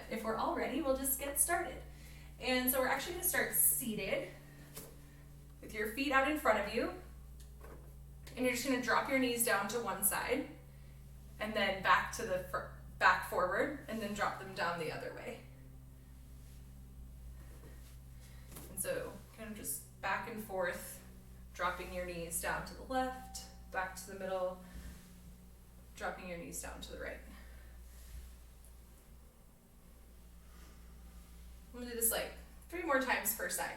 if we're all ready, we'll just get started. And so we're actually gonna start seated with your feet out in front of you. And you're just gonna drop your knees down to one side and then back to the back forward and then drop them down the other way. And so kind of just back and forth, dropping your knees down to the left, back to the middle, dropping your knees down to the right. I'm gonna do this like 3 more times per side.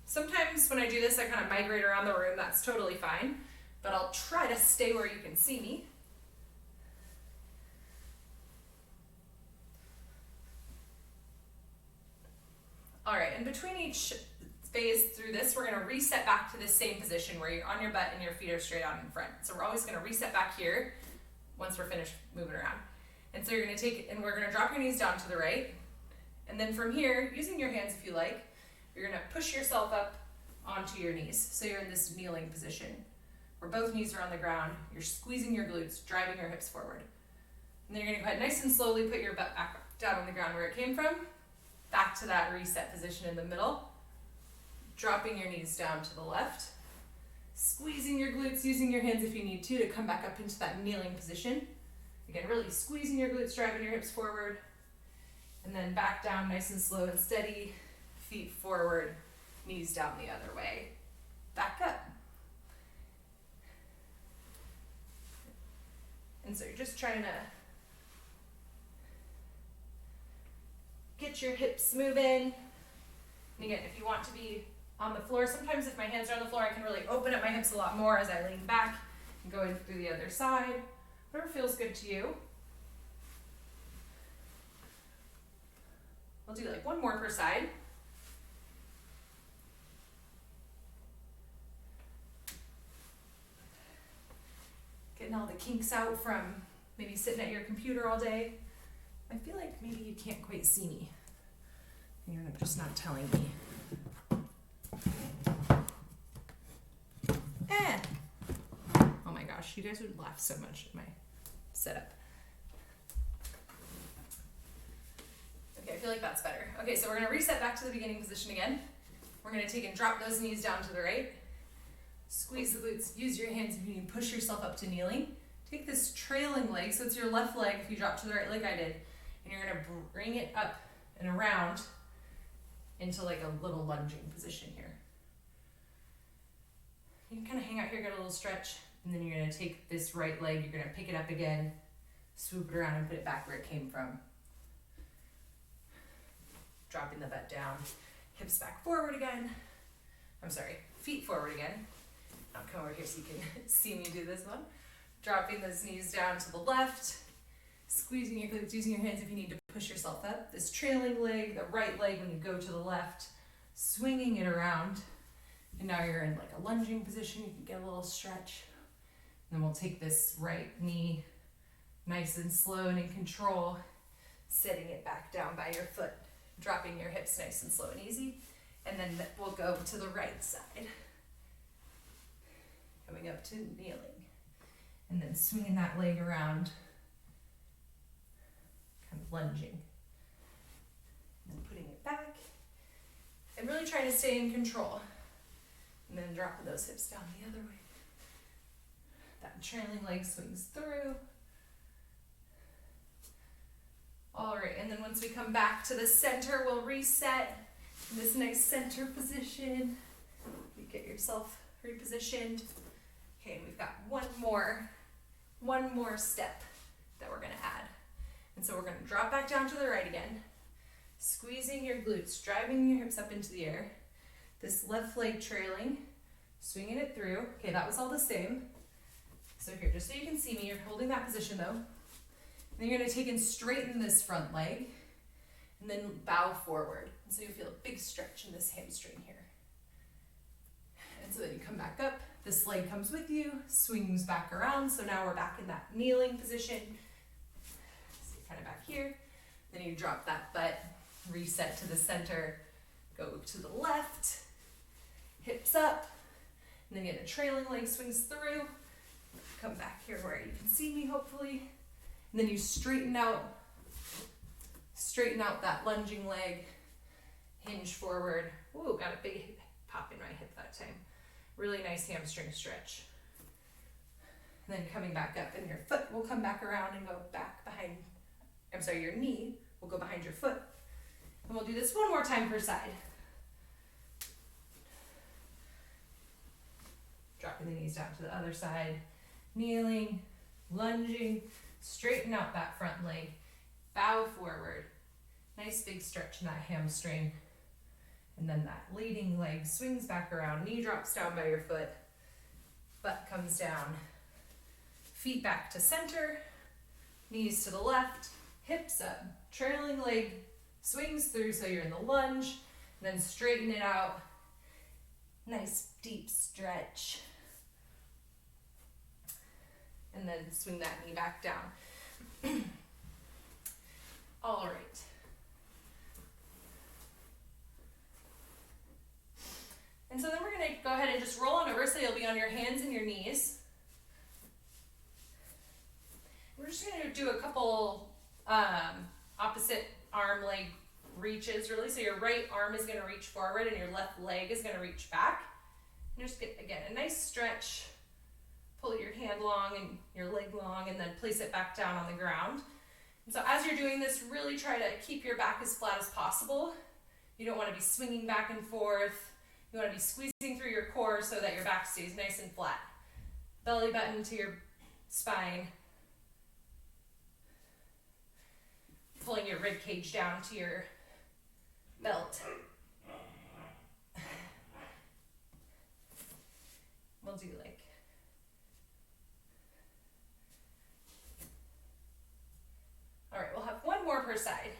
Sometimes when I do this, I kind of migrate around the room. That's totally fine, but I'll try to stay where you can see me. All right, and between each phase through this, we're gonna reset back to the same position where you're on your butt and your feet are straight out in front. So we're always gonna reset back here once we're finished moving around. And so you're gonna and we're gonna drop your knees down to the right. And then from here, using your hands if you like, you're gonna push yourself up onto your knees. So you're in this kneeling position where both knees are on the ground. You're squeezing your glutes, driving your hips forward. And then you're gonna go ahead nice and slowly put your butt back down on the ground where it came from, back to that reset position in the middle, dropping your knees down to the left, squeezing your glutes, using your hands if you need to come back up into that kneeling position. Again, really squeezing your glutes, driving your hips forward, and then back down nice and slow and steady, feet forward, knees down the other way, back up. And so you're just trying to get your hips moving. And again, if you want to be on the floor, sometimes if my hands are on the floor, I can really open up my hips a lot more as I lean back and go in through the other side. Whatever feels good to you. We'll do like 1 more per side. Getting all the kinks out from maybe sitting at your computer all day. I feel like maybe you can't quite see me. And you're just not telling me. Oh my gosh, you guys would laugh so much at my setup. Okay, I feel like that's better. Okay, so we're gonna reset back to the beginning position again. We're gonna take and drop those knees down to the right. Squeeze the glutes, use your hands if you need to push yourself up to kneeling. Take this trailing leg, so it's your left leg if you drop to the right like I did, and you're gonna bring it up and around into like a little lunging position here. You can kind of hang out here, get a little stretch, and then you're gonna take this right leg, you're gonna pick it up again, swoop it around and put it back where it came from. Dropping the butt down, hips back forward again. I'm sorry, feet forward again. I'll come over here so you can see me do this one. Dropping those knees down to the left, squeezing your glutes, using your hands if you need to push yourself up. This trailing leg, the right leg when you go to the left, swinging it around. And now you're in like a lunging position. You can get a little stretch. And then we'll take this right knee nice and slow and in control, setting it back down by your foot, dropping your hips nice and slow and easy. And then we'll go to the right side. Coming up to kneeling. And then swinging that leg around, kind of lunging. And then putting it back. And really trying to stay in control. And then dropping those hips down the other way. That trailing leg swings through. All right, and then once we come back to the center, we'll reset in this nice center position. You get yourself repositioned. Okay, and we've got one more step that we're gonna add. And so we're gonna drop back down to the right again, squeezing your glutes, driving your hips up into the air. This left leg trailing, swinging it through. Okay, that was all the same. So here, just so you can see me, you're holding that position though. And then you're gonna take and straighten this front leg and then bow forward. And so you feel a big stretch in this hamstring here. And so then you come back up, this leg comes with you, swings back around. So now we're back in that kneeling position. So you're kind of back here. Then you drop that butt, reset to the center, go to the left, hips up, and then get a trailing leg swings through, Come back here where you can see me hopefully. And then you straighten out that lunging leg, hinge forward. Ooh, got a big pop in my hip that time. Really nice hamstring stretch. And then coming back up, and your foot will come back around and go back behind, your knee will go behind your foot. And we'll do this one more time per side. Dropping the knees down to the other side, kneeling, lunging, straighten out that front leg, bow forward. Nice big stretch in that hamstring. And then that leading leg swings back around, knee drops down by your foot, butt comes down, feet back to center, knees to the left, hips up, trailing leg swings through so you're in the lunge, and then straighten it out. Nice deep stretch. And then swing that knee back down. All right. And so then we're going to go ahead and just roll on over so you'll be on your hands and your knees. We're just going to do a couple opposite arm leg reaches really. So your right arm is going to reach forward and your left leg is going to reach back. And just get, again, a nice stretch. Pull your hand long and your leg long and then place it back down on the ground. And so as you're doing this, really try to keep your back as flat as possible. You don't want to be swinging back and forth. You want to be squeezing through your core so that your back stays nice and flat. Belly button to your spine. Pulling your rib cage down to your belt. We'll do like all right, we'll have one more per side.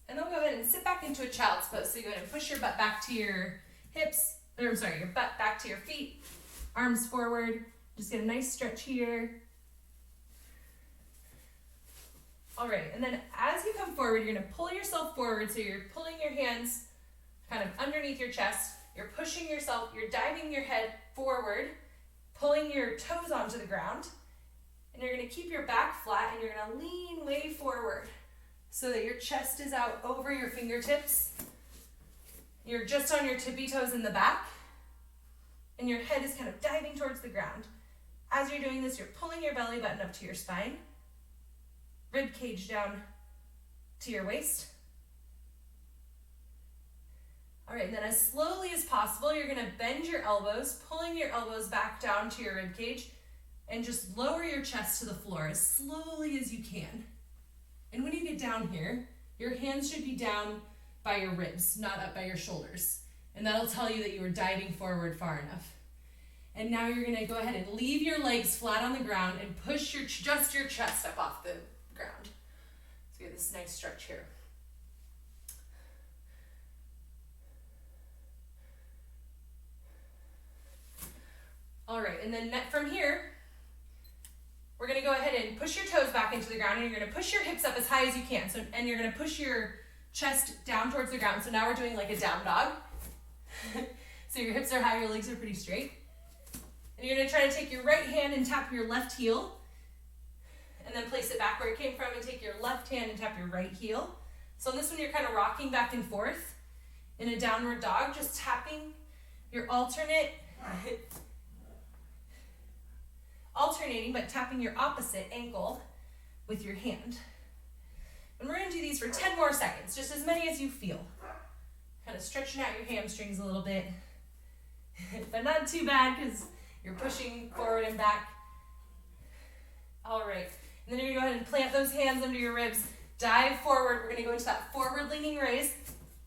And then we'll go ahead and sit back into a child's pose. So you go ahead and push your butt back to your hips, your butt back to your feet, arms forward. Just get a nice stretch here. All right, and then as you come forward, you're gonna pull yourself forward. So you're pulling your hands kind of underneath your chest. You're pushing yourself, you're diving your head forward, pulling your toes onto the ground, and you're gonna keep your back flat and you're gonna lean way forward so that your chest is out over your fingertips. You're just on your tippy toes in the back, and your head is kind of diving towards the ground. As you're doing this, you're pulling your belly button up to your spine, rib cage down to your waist. All right, and then as slowly as possible, you're gonna bend your elbows, pulling your elbows back down to your rib cage, and just lower your chest to the floor as slowly as you can. And when you get down here, your hands should be down by your ribs, not up by your shoulders. And that'll tell you that you were diving forward far enough. And now you're gonna go ahead and leave your legs flat on the ground and push just your chest up off the ground. So you get this nice stretch here. All right, and then from here, we're gonna go ahead and push your toes back into the ground, and you're gonna push your hips up as high as you can. So, and you're gonna push your chest down towards the ground. So now we're doing like a down dog. So your hips are high, your legs are pretty straight. And you're gonna try to take your right hand and tap your left heel, and then place it back where it came from, and take your left hand and tap your right heel. So in this one, you're kind of rocking back and forth in a downward dog, just tapping your alternating, but tapping your opposite ankle with your hand. And we're gonna do these for 10 more seconds, just as many as you feel. Kind of stretching out your hamstrings a little bit, but not too bad because you're pushing forward and back. All right, and then you're gonna go ahead and plant those hands under your ribs, dive forward. We're gonna go into that forward leaning raise,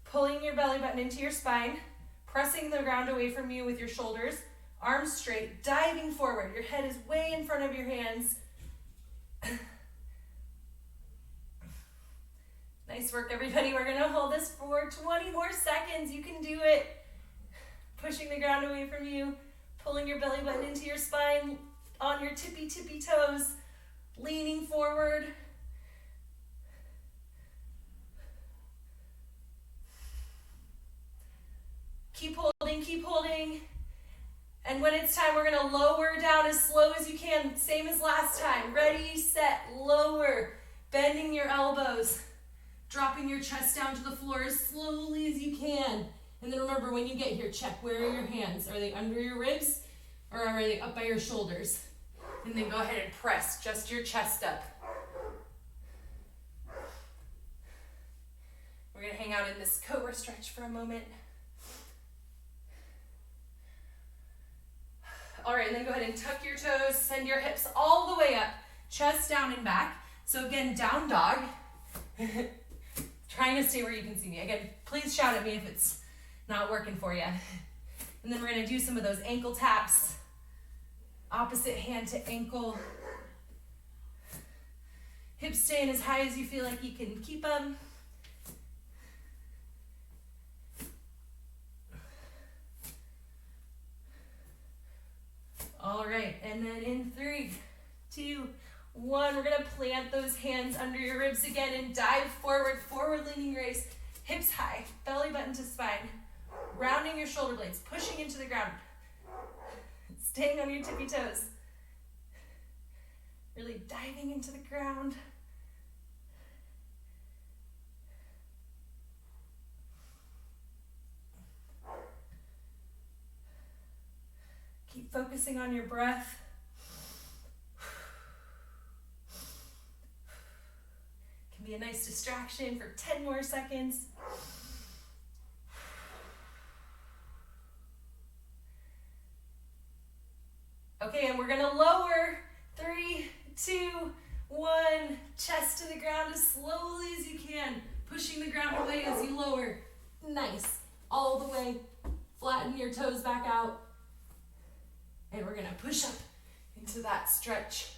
pulling your belly button into your spine, pressing the ground away from you with your shoulders, arms straight, diving forward. Your head is way in front of your hands. Nice work, everybody. We're gonna hold this for 20 more seconds. You can do it. Pushing the ground away from you, pulling your belly button into your spine, on your tippy toes, leaning forward. Keep holding, keep holding. And when it's time, we're gonna lower down as slow as you can, same as last time. Ready, set, lower. Bending your elbows, dropping your chest down to the floor as slowly as you can. And then remember, when you get here, check where are your hands. Are they under your ribs or are they up by your shoulders? And then go ahead and press just your chest up. We're gonna hang out in this cobra stretch for a moment. All right, and then go ahead and tuck your toes, send your hips all the way up, chest down and back. So again, down dog. Trying to stay where you can see me. Again, please shout at me if it's not working for you. And then we're gonna do some of those ankle taps. Opposite hand to ankle. Hips staying as high as you feel like you can keep them. All right, and then in 3, 2, 1, we're gonna plant those hands under your ribs again and dive forward, forward leaning raise, hips high, belly button to spine, rounding your shoulder blades, pushing into the ground, staying on your tippy toes, really diving into the ground. Keep focusing on your breath. Can be a nice distraction for 10 more seconds. Okay, and we're gonna lower. 3, 2, 1. Chest to the ground as slowly as you can. Pushing the ground away as you lower. Nice. All the way. Flatten your toes back out. And we're gonna push up into that stretch.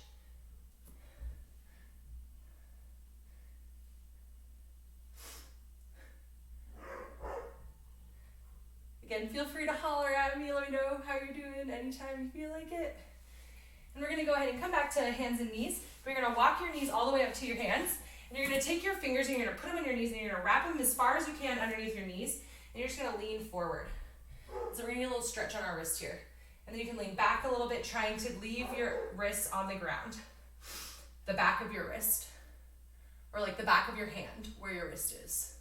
Again, feel free to holler at me, let me know how you're doing anytime you feel like it. And we're gonna go ahead and come back to hands and knees. We're gonna walk your knees all the way up to your hands. And you're gonna take your fingers and you're gonna put them on your knees and you're gonna wrap them as far as you can underneath your knees. And you're just gonna lean forward. So we're gonna get a little stretch on our wrist here. And then you can lean back a little bit, trying to leave your wrists on the ground. The back of your wrist. Or like the back of your hand where your wrist is.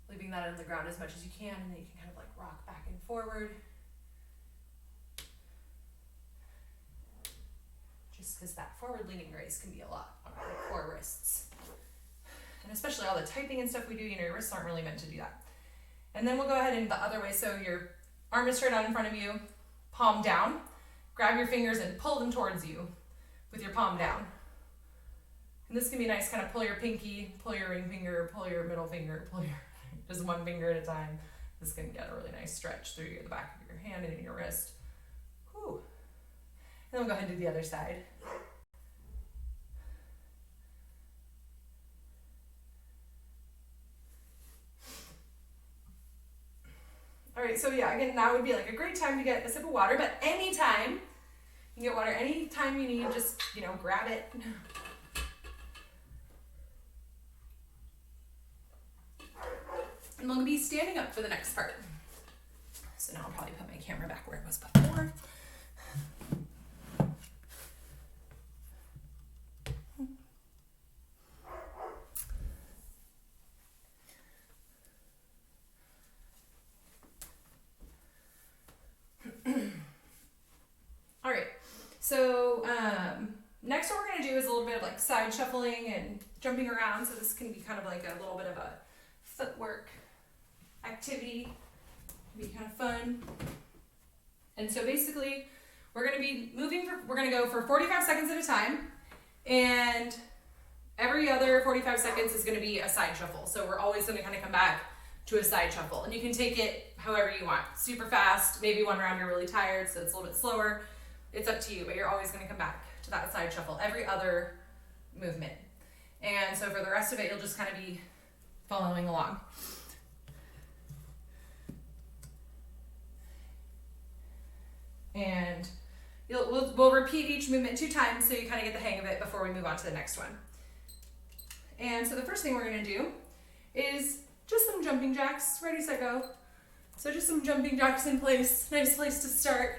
Leaving that on the ground as much as you can, and then you can kind of like rock back and forward. Just because that forward leaning raise can be a lot on our core wrists. And especially all the typing and stuff we do, your wrists aren't really meant to do that. And then we'll go ahead and the other way, so your arm is straight out in front of you, palm down. Grab your fingers and pull them towards you with your palm down. And this can be nice, kind of pull your pinky, pull your ring finger, pull your middle finger, pull your just one finger at a time. This can get a really nice stretch through the back of your hand and in your wrist. Whew. And then we'll go ahead and do the other side. All right, so yeah, again, now would be like a great time to get a sip of water, but anytime, you can get water anytime you need, just, grab it. And we'll be standing up for the next part. So now I'll probably put my camera back where it was before. All right, so next what we're gonna do is a little bit of like side shuffling and jumping around. So this can be kind of like a little bit of a footwork activity. Be kind of fun. And so basically we're going to be we're going to go for 45 seconds at a time, and every other 45 seconds is going to be a side shuffle. So we're always going to kind of come back to a side shuffle, and you can take it however you want. Super fast, maybe one round you're really tired so it's a little bit slower. It's up to you, but you're always going to come back to that side shuffle every other movement. And so for the rest of it, you'll just kind of be following along. And we'll repeat each movement 2 times so you kind of get the hang of it before we move on to the next one. And so the first thing we're going to do is just some jumping jacks. Ready, set, go. So just some jumping jacks in place. Nice place to start.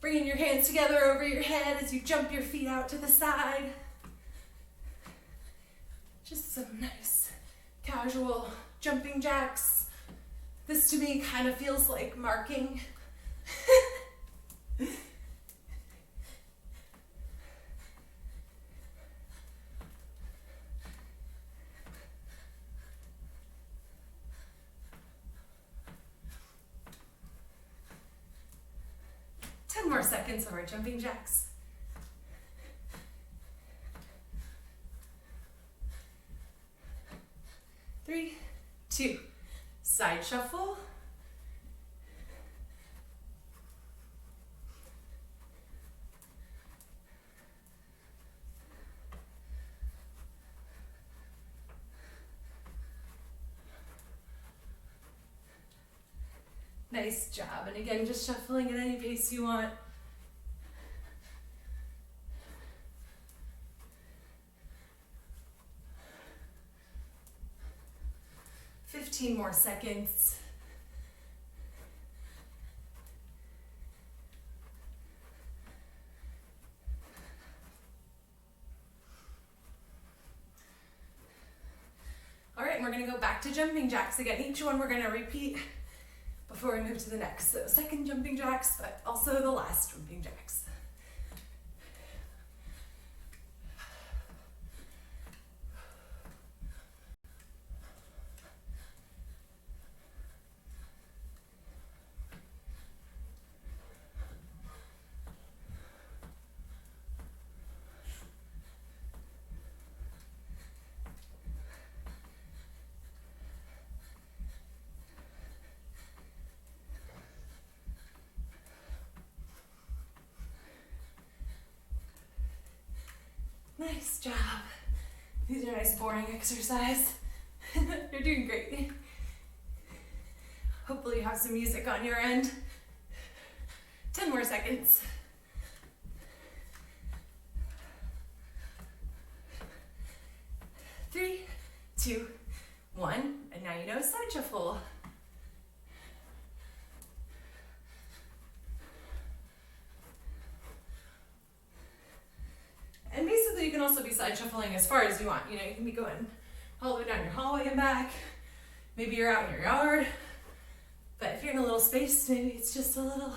Bringing your hands together over your head as you jump your feet out to the side. Just some nice casual jumping jacks. This to me kind of feels like marking. 10 more seconds of our jumping jacks. 3, 2, side shuffle. Nice job. And again, just shuffling at any pace you want. Fifteen more seconds. All right, and we're gonna go back to jumping jacks again. Each one we're gonna repeat before we move to the next. So second jumping jacks, but also the last jumping jacks. Nice job. These are nice boring exercise. You're doing great. Hopefully you have some music on your end. 10 more seconds. 3, 2, 1, and now you know side shuffle. And basically you can also be side shuffling as far as you want. You know, you can be going all the way down your hallway and back. Maybe you're out in your yard. But if you're in a little space, maybe it's just a little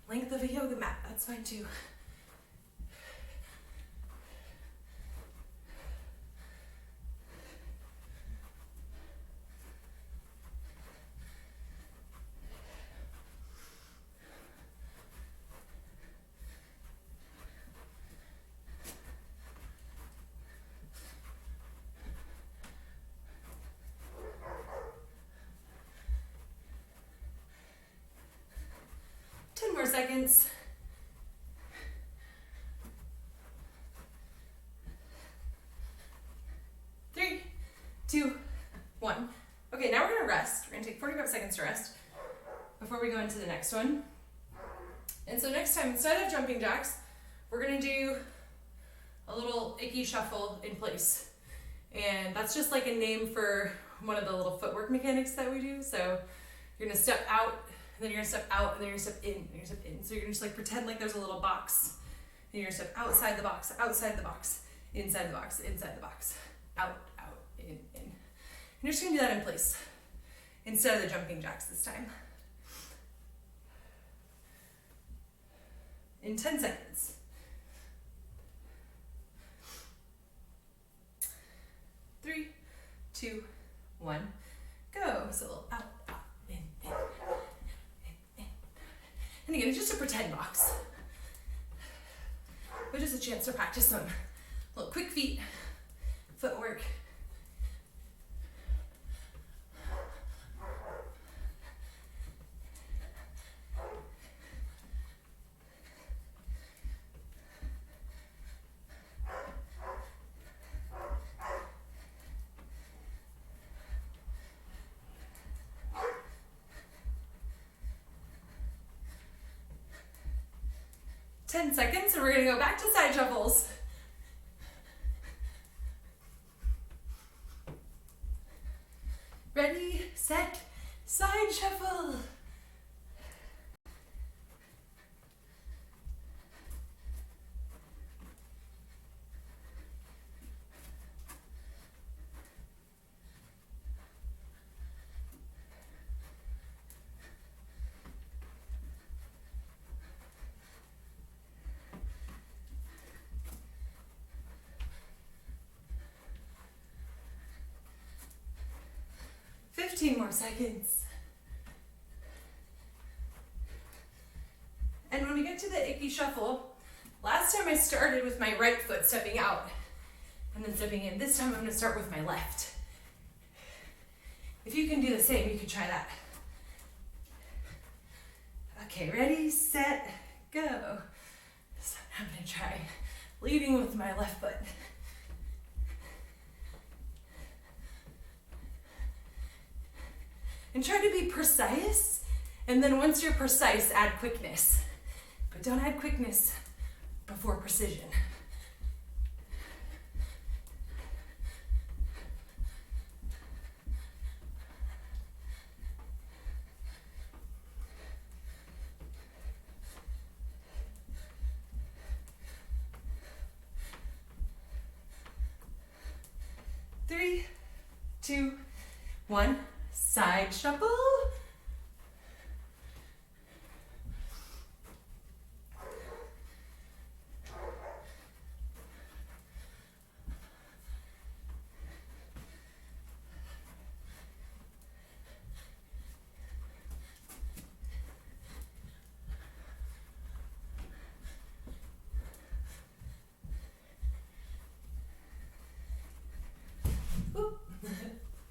length of a yoga mat. That's fine too. More seconds. 3, 2, 1. Okay, now we're gonna rest. We're gonna take 45 seconds to rest before we go into the next one. And so next time, instead of jumping jacks, we're gonna do a little icky shuffle in place. And that's just like a name for one of the little footwork mechanics that we do. So you're gonna step out, and then you're gonna step out, and then you're gonna step in, and you're gonna step in. So you're gonna just like pretend like there's a little box. And you're gonna step outside the box, inside the box, inside the box, out, in. And you're just gonna do that in place instead of the jumping jacks this time. In 10 seconds. 3, 2, 1, go. So a little out, in. And again, it's just a pretend box. But just a chance to practice some little quick feet, footwork. Ten seconds, and we're gonna go back to side shuffles. Ready, set, side shuffle. More seconds. And when we get to the icky shuffle, last time I started with my right foot stepping out and then stepping in. This time I'm going to start with my left. If you can do the same, you can try that. Okay, ready, set, go. So I'm going to try leading with my left foot. And try to be precise, and then once you're precise, add quickness. But don't add quickness before precision. Three, two, one. Side shuffle.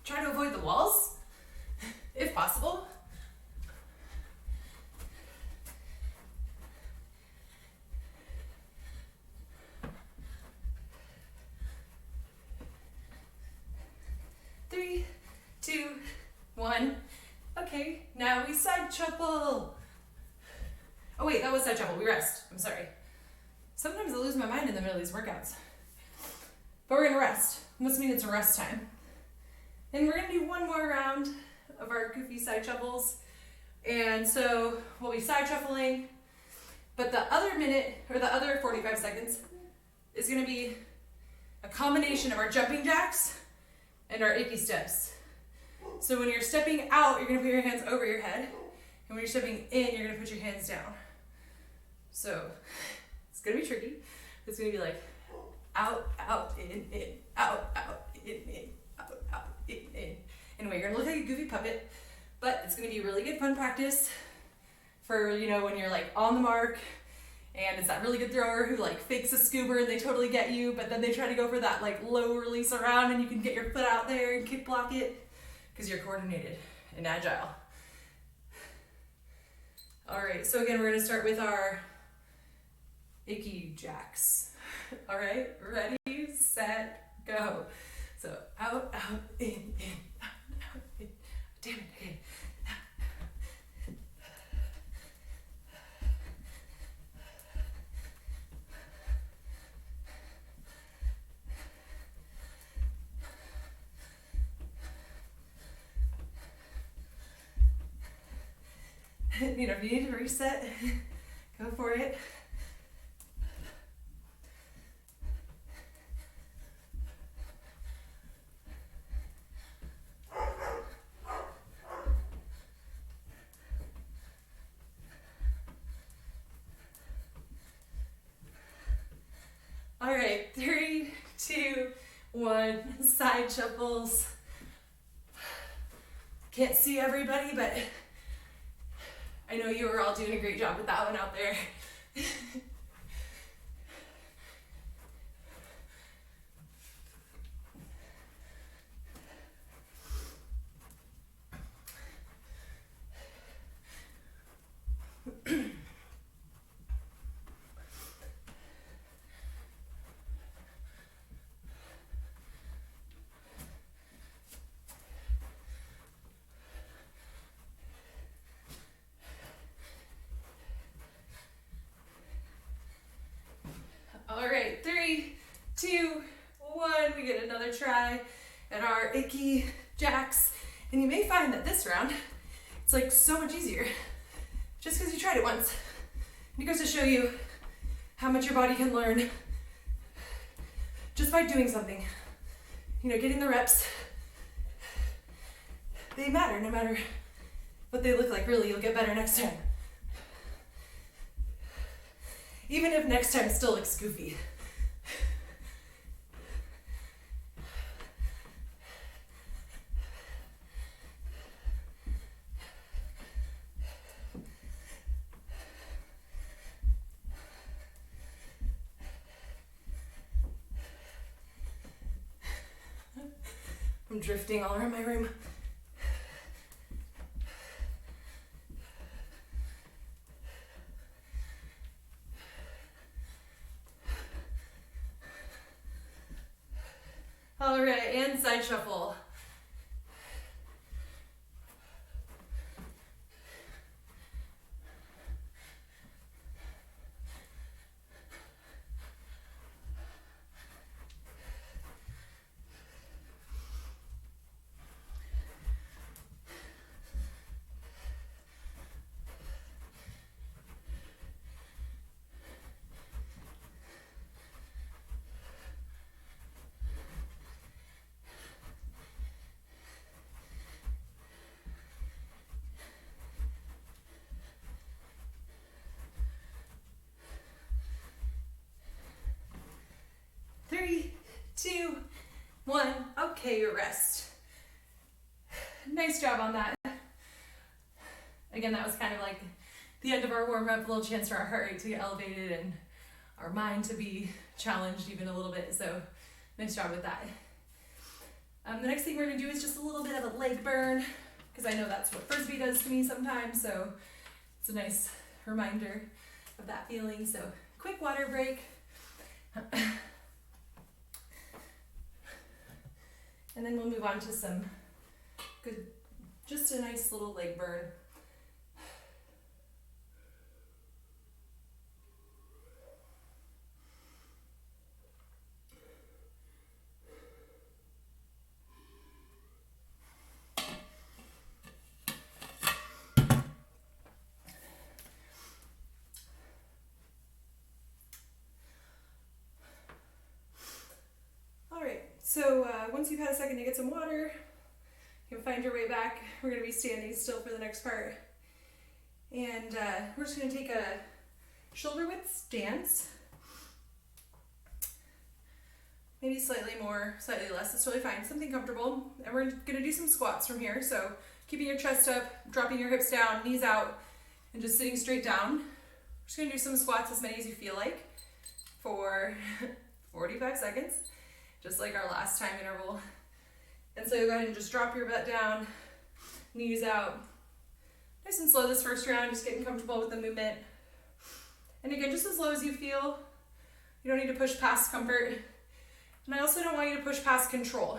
Try to avoid the walls, if possible. Three, two, one. Okay, now we side shuffle. Oh wait, that was side shuffle. We rest. I'm sorry. Sometimes I lose my mind in the middle of these workouts. But we're gonna rest. Must mean it's a rest time. And we're gonna do one more round of our goofy side shuffles. And so we'll be side shuffling, but the other minute, or the other 45 seconds, is gonna be a combination of our jumping jacks and our icky steps. So when you're stepping out, you're gonna put your hands over your head. And when you're stepping in, you're gonna put your hands down. So it's gonna be tricky. It's gonna be like out, out, in, out, out, in, out, out, in. Anyway, you're gonna look like a goofy puppet, but it's gonna be really good fun practice for, you know, when you're like on the mark and it's that really good thrower who like fakes a scuba and they totally get you, but then they try to go for that like low release around and you can get your foot out there and kick block it because you're coordinated and agile. All right, so again, we're gonna start with our icky jacks. All right, ready, set, go. So out, out, in, out, out, in. Damn it, okay. You know, if you need to reset, go for it. All right, 3, 2, 1, side shuffles. Can't see everybody, but I know you are all doing a great job with that one out there. All right, 3, 2, 1. We get another try at our icky jacks And you may find that this round, it's like so much easier just because you tried it once. And it goes to show you how much your body can learn just by doing something. You know, getting the reps, they matter no matter what they look like. Really, you'll get better next time. Even if next time still looks goofy. I'm drifting all around my room. All right, and side shuffle. Three, two, one. Okay, your rest. Nice job on that. Again, that was kind of like the end of our warm-up, a little chance for our heart rate to get elevated and our mind to be challenged even a little bit. So nice job with that. The next thing we're gonna do is just a little bit of a leg burn, because I know that's what Frisbee does to me sometimes. So it's a nice reminder of that feeling. So quick water break. And then we'll move on to some good, just a nice little leg burn. So once you've had a second to get some water, you can find your way back. We're going to be standing still for the next part. And we're just going to take a shoulder width stance. Maybe slightly more, slightly less, it's totally fine. Something comfortable. And we're going to do some squats from here. So keeping your chest up, dropping your hips down, knees out, and just sitting straight down. We're just going to do some squats, as many as you feel like, for 45 seconds. Just like our last time interval. And so you go ahead and just drop your butt down, knees out. Nice and slow this first round, just getting comfortable with the movement. And again, just as low as you feel. You don't need to push past comfort. And I also don't want you to push past control.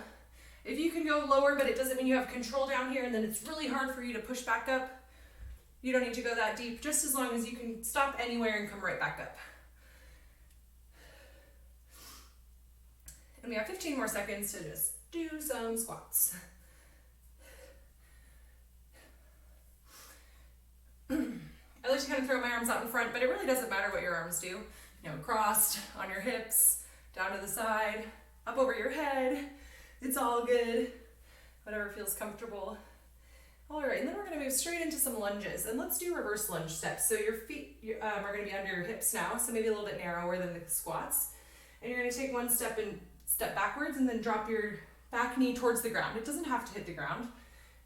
If you can go lower, but it doesn't mean you have control down here, and then it's really hard for you to push back up, you don't need to go that deep, just as long as you can stop anywhere and come right back up. And we have 15 more seconds to just do some squats. I like to kind of throw my arms out in front, but it really doesn't matter what your arms do. You know, crossed, on your hips, down to the side, up over your head. It's all good. Whatever feels comfortable. All right, and then we're gonna move straight into some lunges. And let's do reverse lunge steps. So your feet are gonna be under your hips now, so maybe a little bit narrower than the squats. And you're gonna take one step and step backwards and then drop your back knee towards the ground. It doesn't have to hit the ground.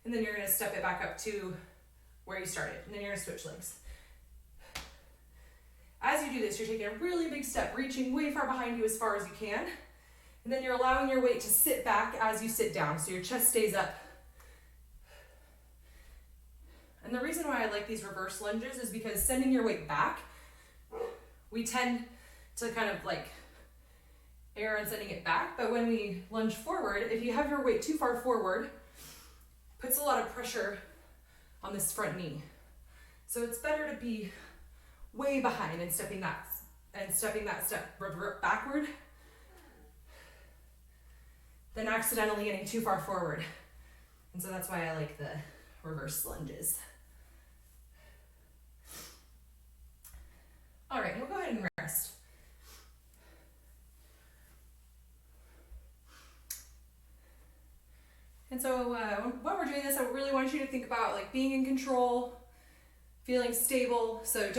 And then you're gonna step it back up to where you started. And then you're gonna switch legs. As you do this, you're taking a really big step, reaching way far behind you as far as you can. And then you're allowing your weight to sit back as you sit down, so your chest stays up. And the reason why I like these reverse lunges is because sending your weight back, we tend to kind of like err on sending it back, but when we lunge forward, if you have your weight too far forward, puts a lot of pressure on this front knee. So it's better to be way behind and stepping that step backward than accidentally getting too far forward. And so that's why I like the reverse lunges. All right, we'll go ahead and rest. And so while we're doing this, I really want you to think about like being in control, feeling stable. So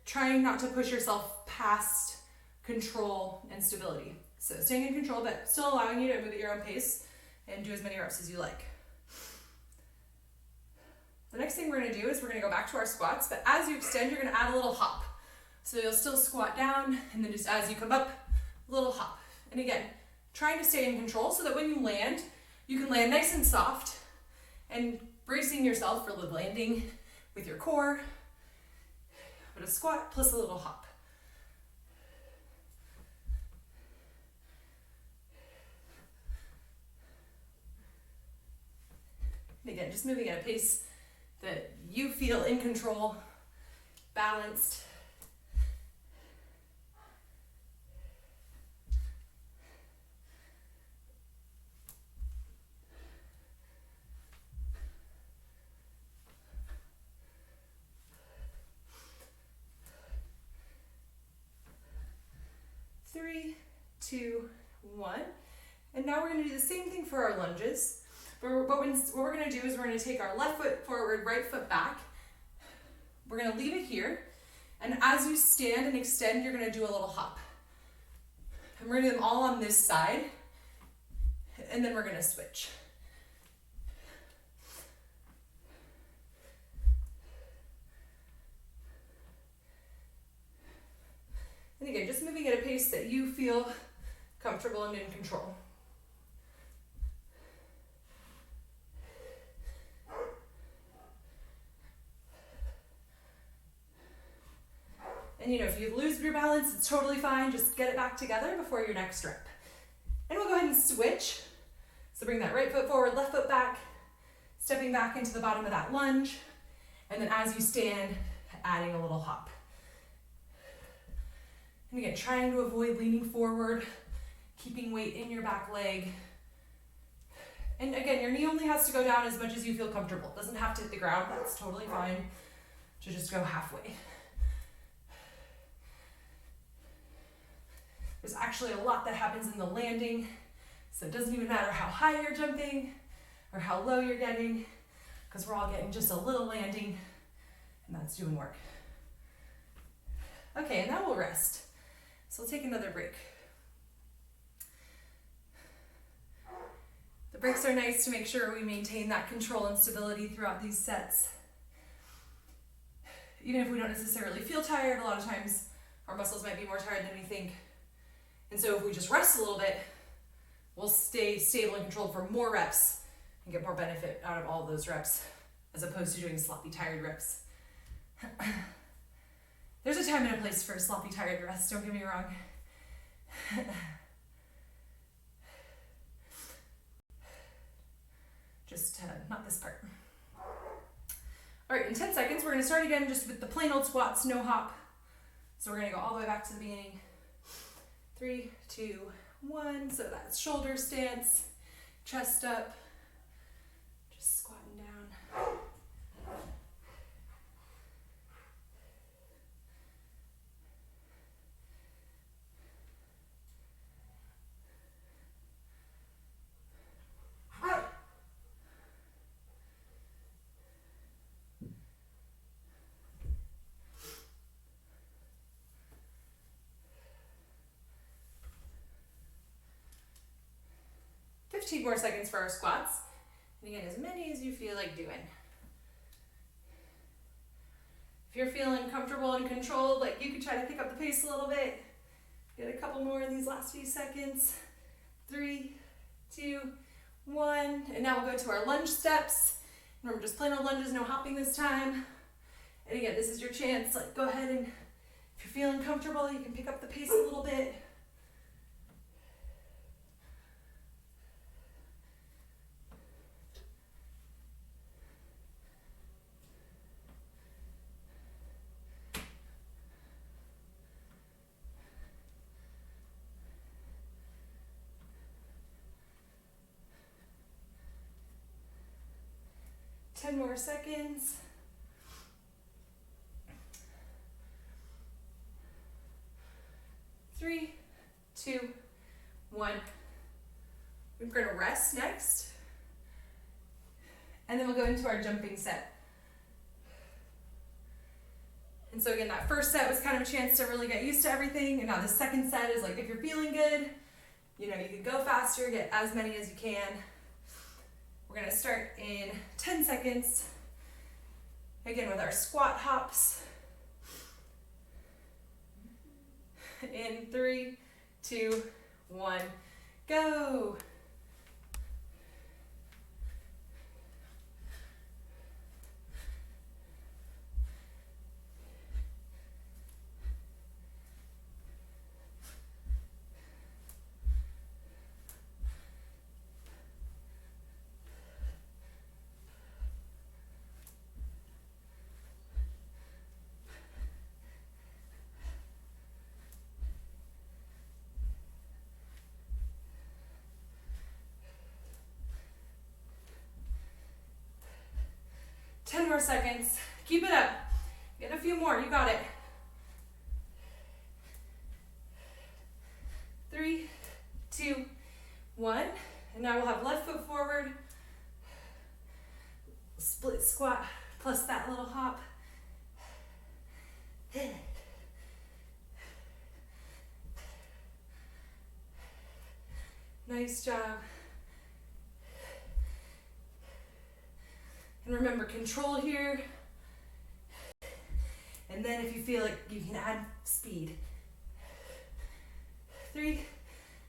trying not to push yourself past control and stability. So staying in control, but still allowing you to move at your own pace and do as many reps as you like. The next thing we're gonna do is we're gonna go back to our squats, but as you extend, you're gonna add a little hop. So you'll still squat down, and then just as you come up, a little hop. And again, trying to stay in control so that when you land, you can land nice and soft and bracing yourself for the landing with your core. But a squat plus a little hop. And again, just moving at a pace that you feel in control, balanced. Three, two, one. And now we're going to do the same thing for our lunges. But what we're going to do is we're going to take our left foot forward, right foot back. We're going to leave it here. And as you stand and extend, you're going to do a little hop. And we're going to do them all on this side. And then we're going to switch. And again, just moving at a pace that you feel comfortable and in control. And if you lose your balance, it's totally fine. Just get it back together before your next rep. And we'll go ahead and switch. So bring that right foot forward, left foot back, stepping back into the bottom of that lunge. And then as you stand, adding a little hop. And again, trying to avoid leaning forward, keeping weight in your back leg. And again, your knee only has to go down as much as you feel comfortable. It doesn't have to hit the ground. That's totally fine to just go halfway. There's actually a lot that happens in the landing, so it doesn't even matter how high you're jumping or how low you're getting, because we're all getting just a little landing, and that's doing work. Okay, and now we'll rest. So we'll take another break. The breaks are nice to make sure we maintain that control and stability throughout these sets. Even if we don't necessarily feel tired, a lot of times our muscles might be more tired than we think. And so if we just rest a little bit, we'll stay stable and controlled for more reps and get more benefit out of all of those reps, as opposed to doing sloppy, tired reps. There's a time and a place for sloppy, tired rest, don't get me wrong. Just not this part. All right, in 10 seconds, we're gonna start again just with the plain old squats, no hop. So we're gonna go all the way back to the beginning. 3, 2, 1. So that's shoulder stance, chest up, just squatting down. More seconds for our squats. And again, as many as you feel like doing. If you're feeling comfortable and controlled, like you could try to pick up the pace a little bit. Get a couple more in these last few seconds. 3, 2, 1. And now we'll go to our lunge steps. Remember, just plain old lunges, no hopping this time. And again, this is your chance. Like, go ahead and if you're feeling comfortable, you can pick up the pace a little bit. 10 more seconds. 3, 2, 1. We're gonna rest next. And then we'll go into our jumping set. And so again, that first set was kind of a chance to really get used to everything. And now the second set is like, if you're feeling good, you know, you can go faster, get as many as you can. We're gonna start in 10 seconds. Again, with our squat hops. In 3, 2, 1, go. Ten more seconds. Keep it up. Get a few more. You got it. 3, 2, 1. And now we'll have left foot forward. Split squat plus that little hop. Nice job. And remember, control here. And then if you feel like you can add speed. 3,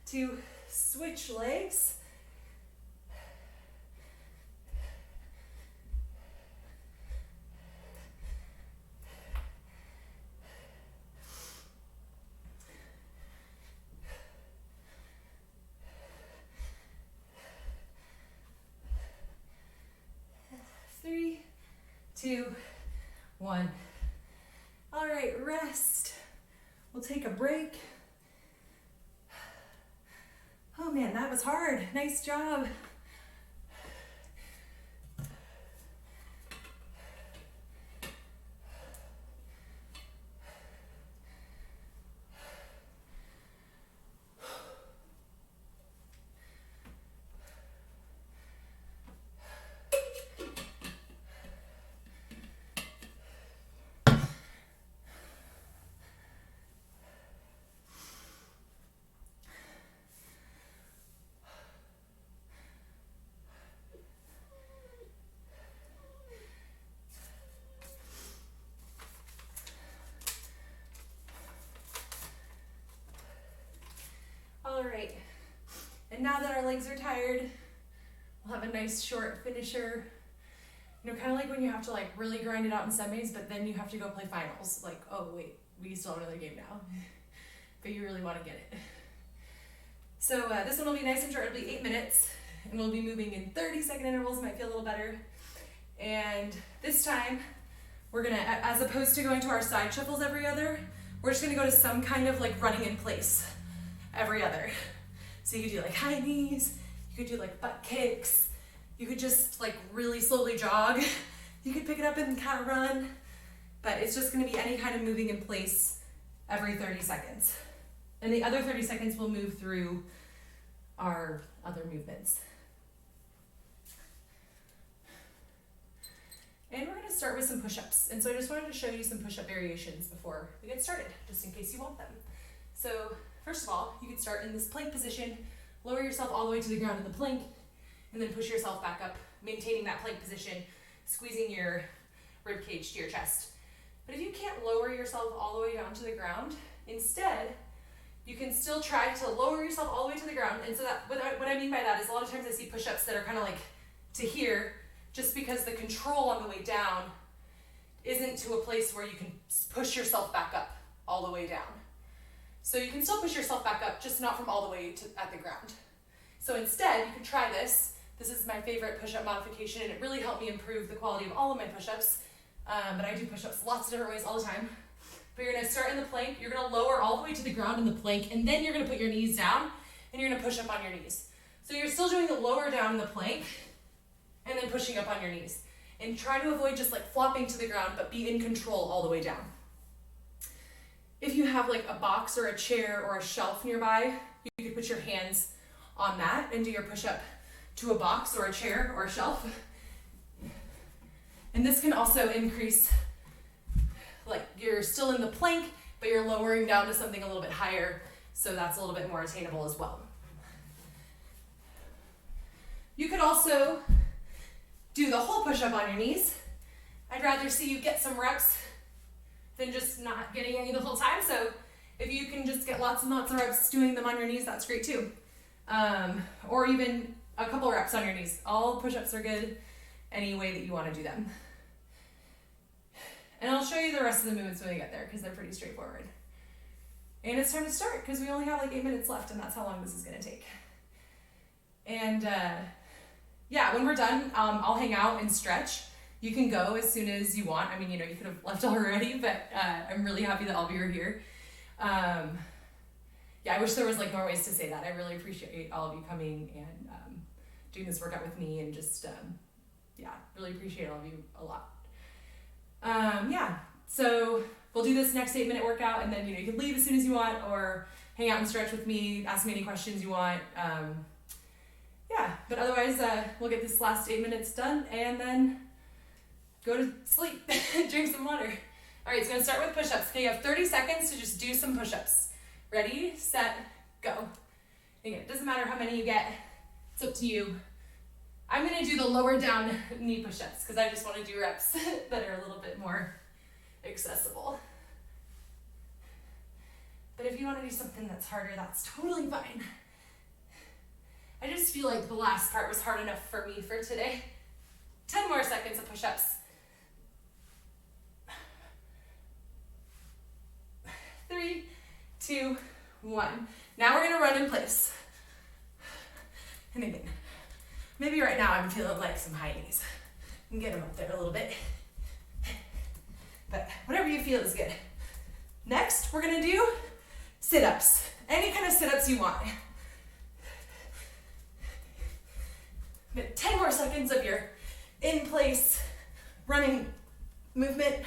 2, switch legs. Three, 2, 1. All right, rest. We'll take a break. Oh man, that was hard. Nice job. All right, and now that our legs are tired, we'll have a nice short finisher. You know, kind of like when you have to like really grind it out in semis, but then you have to go play finals. Like, oh wait, we still have another game now, but you really want to get it. So this one will be nice and short. It'll be 8 minutes, and we'll be moving in 30-second intervals. Might feel a little better. And this time, we're gonna, as opposed to going to our side shuffles every other, we're just gonna go to some kind of like running in place every other. So you could do like high knees, you could do like butt kicks, you could just like really slowly jog, you could pick it up and kind of run, but it's just gonna be any kind of moving in place every 30 seconds. And the other 30 seconds we'll move through our other movements. And we're gonna start with some push-ups. And so I just wanted to show you some push-up variations before we get started, just in case you want them. So first of all, you can start in this plank position, lower yourself all the way to the ground in the plank, and then push yourself back up, maintaining that plank position, squeezing your rib cage to your chest. But if you can't lower yourself all the way down to the ground, instead, you can still try to lower yourself all the way to the ground. And so that what I mean by that is a lot of times I see push-ups that are kind of like to here, just because the control on the way down isn't to a place where you can push yourself back up all the way down. So you can still push yourself back up, just not from all the way to at the ground. So instead, you can try this. This is my favorite push-up modification, and it really helped me improve the quality of all of my push-ups. But I do push-ups lots of different ways all the time. But you're gonna start in the plank, you're gonna lower all the way to the ground in the plank, and then you're gonna put your knees down, and you're gonna push up on your knees. So you're still doing the lower down in the plank, and then pushing up on your knees. and try to avoid just like flopping to the ground, but be in control all the way down. If you have like a box or a chair or a shelf nearby, you could put your hands on that and do your push-up to a box or a chair or a shelf. And this can also increase, like you're still in the plank, but you're lowering down to something a little bit higher, so that's a little bit more attainable as well. You could also do the whole push-up on your knees. I'd rather see you get some reps than just not getting any the whole time. So if you can just get lots and lots of reps doing them on your knees, that's great too. Or even a couple reps on your knees. All push-ups are good any way that you want to do them. And I'll show you the rest of the movements when we get there because they're pretty straightforward. And it's time to start because we only have like 8 minutes left and that's how long this is going to take. And yeah, when we're done, I'll hang out and stretch. You can go as soon as you want. I mean, you know, you could have left already, but I'm really happy that all of you are here. Yeah, I wish there was like more ways to say that. I really appreciate all of you coming and doing this workout with me and just, yeah, really appreciate all of you a lot. Yeah, so we'll do this next 8-minute workout and then, you know, you can leave as soon as you want or hang out and stretch with me, ask me any questions you want. Yeah, but otherwise, we'll get this last 8 minutes done and then go to sleep, drink some water. All right, it's gonna start with push-ups. Okay, you have 30 seconds to just do some push-ups. Ready, set, go. Again, it doesn't matter how many you get, it's up to you. I'm gonna do the lower down knee push-ups because I just wanna do reps that are a little bit more accessible. But if you wanna do something that's harder, that's totally fine. I just feel like the last part was hard enough for me for today. 10 more seconds of push-ups. 3, 2, 1. Now we're gonna run in place. And again, maybe right now I'm feeling like some high knees. You can get them up there a little bit. But whatever you feel is good. Next, we're gonna do sit-ups. Any kind of sit-ups you want. But 10 more seconds of your in place running movement.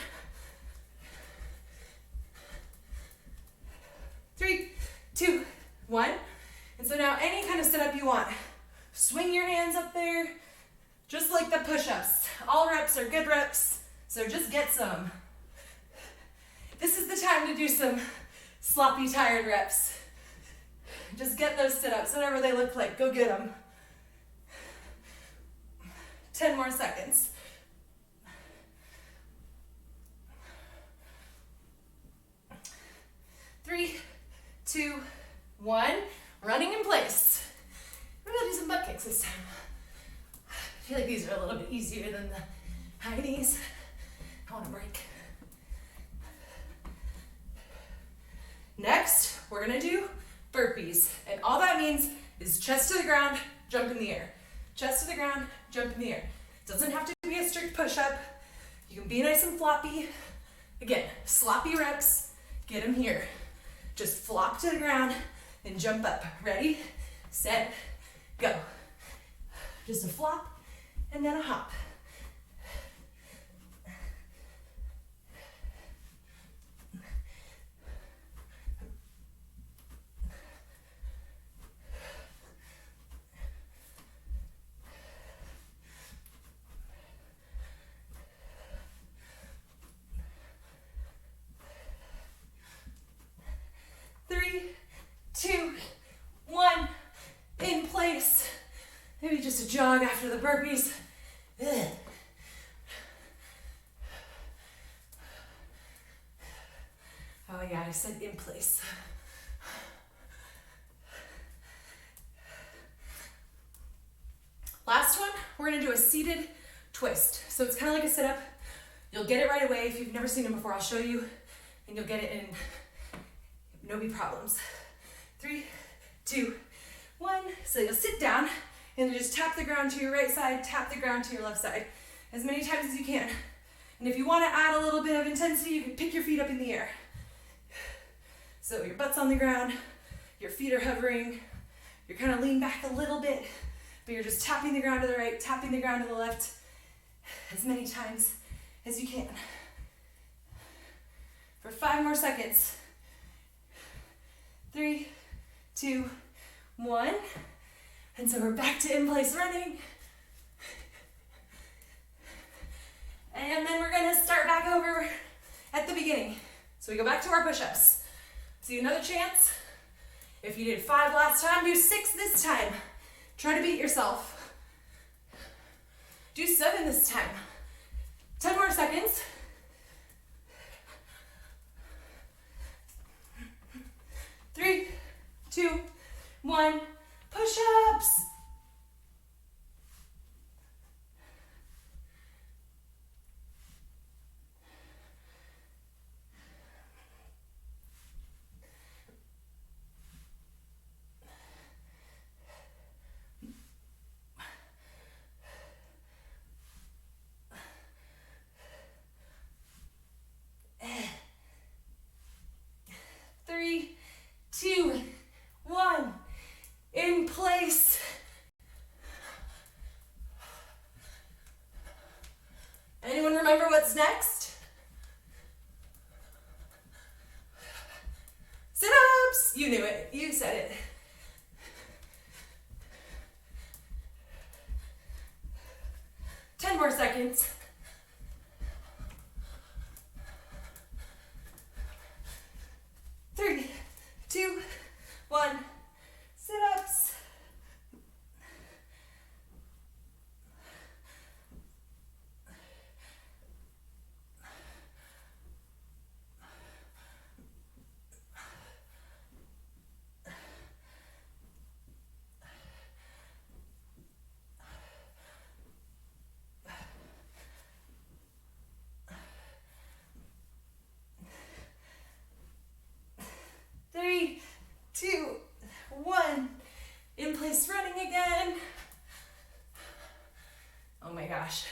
3, 2, 1. And so now any kind of sit-up you want. Swing your hands up there, just like the push-ups. All reps are good reps, so just get some. This is the time to do some sloppy, tired reps. Just get those sit-ups, whatever they look like, go get them. 10 more seconds. Three, 2, 1. Running in place. Maybe I'll do some butt kicks this time. I feel like these are a little bit easier than the high knees. I want to break. Next, we're gonna do burpees. And all that means is chest to the ground, jump in the air. Chest to the ground, jump in the air. Doesn't have to be a strict push-up. You can be nice and floppy. Again, sloppy reps, get them here. Just flop to the ground and jump up. Ready, set, go. Just a flop and then a hop. Maybe just a jog after the burpees. Ugh. Oh yeah, I said in place. Last one, we're gonna do a seated twist. So it's kind of like a sit-up. You'll get it right away. If you've never seen it before, I'll show you, and you'll get it in no big problems. 3, 2, 1. So you'll sit down, and you just tap the ground to your right side, tap the ground to your left side, as many times as you can. And if you want to add a little bit of intensity, you can pick your feet up in the air. So your butt's on the ground, your feet are hovering, you're kind of leaned back a little bit, but you're just tapping the ground to the right, tapping the ground to the left, as many times as you can. For 5 more seconds. 3, 2, 1. And so we're back to in-place running. And then we're gonna start back over at the beginning. So we go back to our push-ups. So another chance. If you did 5 last time, do 6 this time. Try to beat yourself. Do 7 this time. 10 more seconds. 3, 2, 1. Push-ups. Three, 2, 1. In place. Anyone remember what's next? Sit-ups. You knew it. You said it. Ten more seconds. 3, 2, 1. Sit-ups. Three, 2, 1. In place running again. Oh my gosh.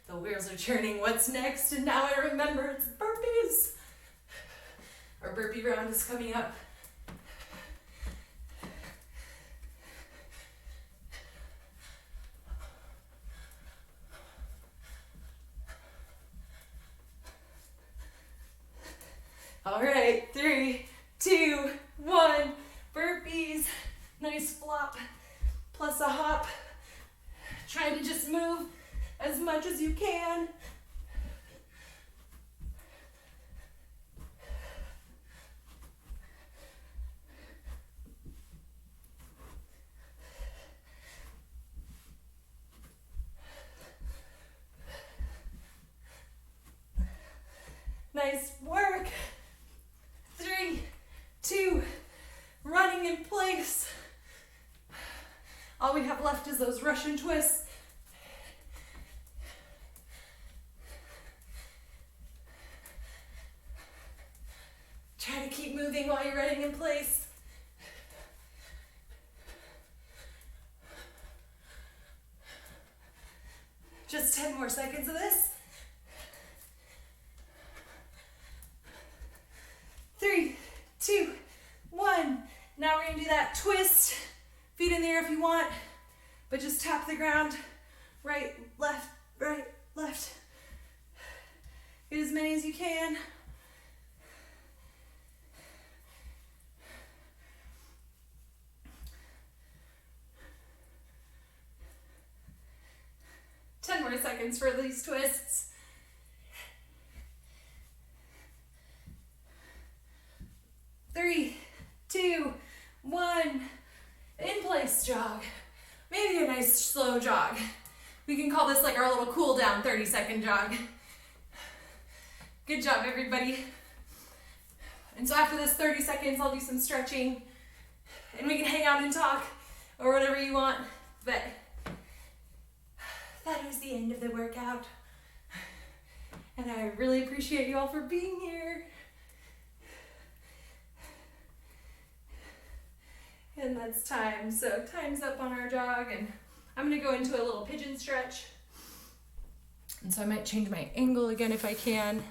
The wheels are turning. What's next? And now I remember it's burpees. Our burpee round is coming up. All right, 3, 2, 1. Burpees. Nice flop plus a hop. Try to just move as much as you can. Nice work. 3, 2, running in place. All we have left is those Russian twists. Try to keep moving while you're running in place. Just 10 more seconds of this. 3, 2, 1. Now we're gonna do that twist. Feet in the air if you want, but just tap the ground. Right, left, right, left. Get as many as you can. Ten more seconds for these twists. 3, 2, 1. In place jog. Maybe a nice slow jog. We can call this like our little cool down 30-second jog. Good job, everybody. And so after this 30 seconds, I'll do some stretching and we can hang out and talk or whatever you want. But that was the end of the workout. And I really appreciate you all for being here. And that's time. So time's up on our jog and I'm gonna go into a little pigeon stretch. And so I might change my angle again if I can.